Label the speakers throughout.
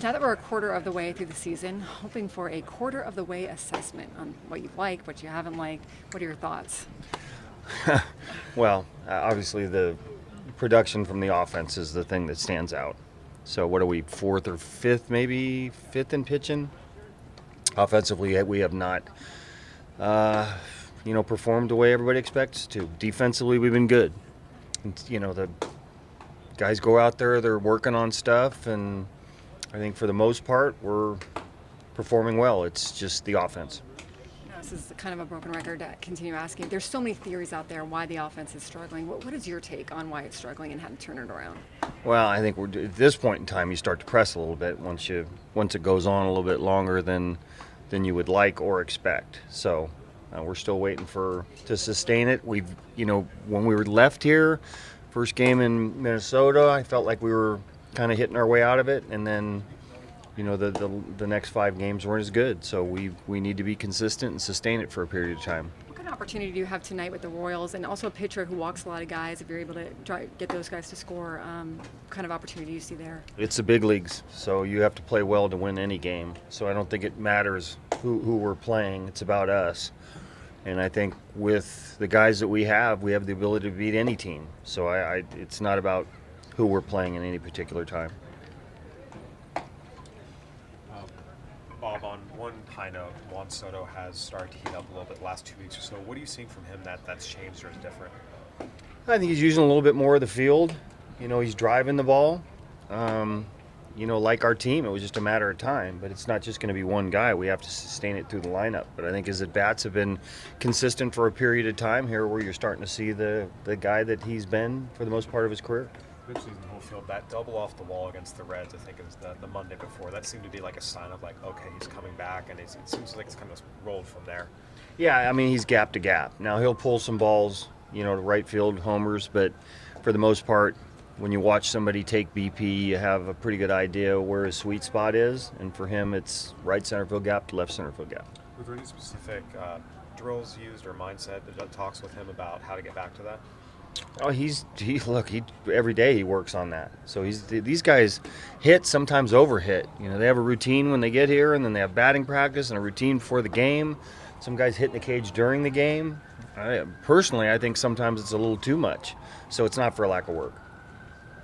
Speaker 1: Now that we're a quarter of the way through the season, hoping for a quarter of the way assessment on what you like, what you haven't liked. What are your thoughts?
Speaker 2: Well, obviously the production from the offense is the thing that stands out. So what are we, fourth or fifth, maybe fifth in pitching? Offensively, we have not, performed the way everybody expects to. Defensively, we've been good. And, the guys go out there, they're working on stuff, and I think for the most part, we're performing well. It's just the offense.
Speaker 1: This is kind of a broken record to continue asking. There's so many theories out there why the offense is struggling. What is your take on why it's struggling and how to turn it around?
Speaker 2: Well, I think we're at this point in time, you start to press a little bit once it goes on a little bit longer than you would like or expect. So we're still waiting to sustain it. We've, when we were left here, first game in Minnesota, I felt like we were kind of hitting our way out of it, and then the next 5 games weren't as good. So we need to be consistent and sustain it for a period of time.
Speaker 1: What kind of opportunity do you have tonight with the Royals, and also a pitcher who walks a lot of guys? If you're able to get those guys to score, what kind of opportunity do you see there?
Speaker 2: It's the big leagues, so you have to play well to win any game. So I don't think it matters who we're playing. It's about us. And I think with the guys that we have the ability to beat any team. So it's not about who we're playing in any particular time.
Speaker 3: Bob, on one high note, Juan Soto has started to heat up a little bit the last 2 weeks or so. What are you seeing from him that's changed or is different?
Speaker 2: I think he's using a little bit more of the field. He's driving the ball. Like our team, it was just a matter of time. But it's not just going to be one guy. We have to sustain it through the lineup. But I think his at-bats have been consistent for a period of time here where you're starting to see the guy that he's been for the most part of his career.
Speaker 3: Good season, whole field. That double off the wall against the Reds, I think it was the Monday before. That seemed to be like a sign of like, okay, he's coming back, and it seems like it's kind of rolled from there.
Speaker 2: Yeah, I mean, he's gap to gap. Now he'll pull some balls, to right field homers, but for the most part, when you watch somebody take BP, you have a pretty good idea where his sweet spot is, and for him, it's right center field gap to left center field gap.
Speaker 3: Were there any specific drills used or mindset that talks with him about how to get back to that?
Speaker 2: Oh, he every day he works on that. So these guys hit, sometimes overhit. They have a routine when they get here, and then they have batting practice and a routine before the game. Some guys hit in the cage during the game. Personally, I think sometimes it's a little too much. So it's not for a lack of work.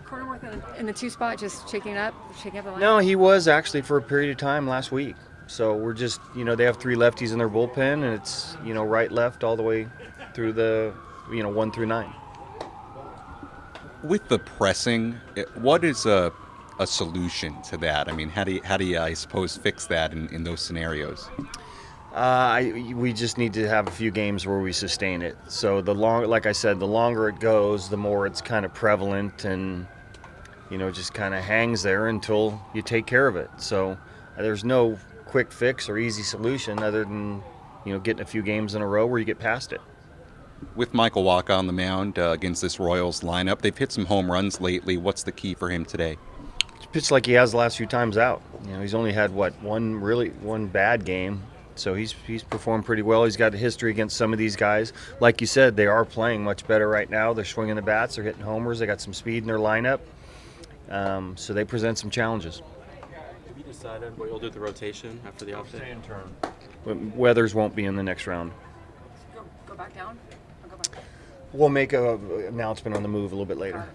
Speaker 1: Cronenworth in the 2 spot, just shaking up the line?
Speaker 2: No, he was actually for a period of time last week. So we're just, they have 3 lefties in their bullpen, and it's, right, left, all the way through the, 1 through 9.
Speaker 4: With the pressing, what is a solution to that? I mean, how do you I suppose, fix that in those scenarios?
Speaker 2: We just need to have a few games where we sustain it. So like I said, the longer it goes, the more it's kind of prevalent and, just kind of hangs there until you take care of it. So there's no quick fix or easy solution other than, getting a few games in a row where you get past it.
Speaker 4: With Michael Wacha on the mound against this Royals lineup, they've hit some home runs lately. What's the key for him today?
Speaker 2: Pitched like he has the last few times out. He's only had one bad game, so he's performed pretty well. He's got a history against some of these guys. Like you said, they are playing much better right now. They're swinging the bats, they're hitting homers, they got some speed in their lineup, so they present some challenges.
Speaker 5: Have you decided what you'll do with the rotation after the offseason?
Speaker 2: Weathers won't be in the next round.
Speaker 1: Go back down? Or go back?
Speaker 2: We'll make an announcement on the move a little bit later.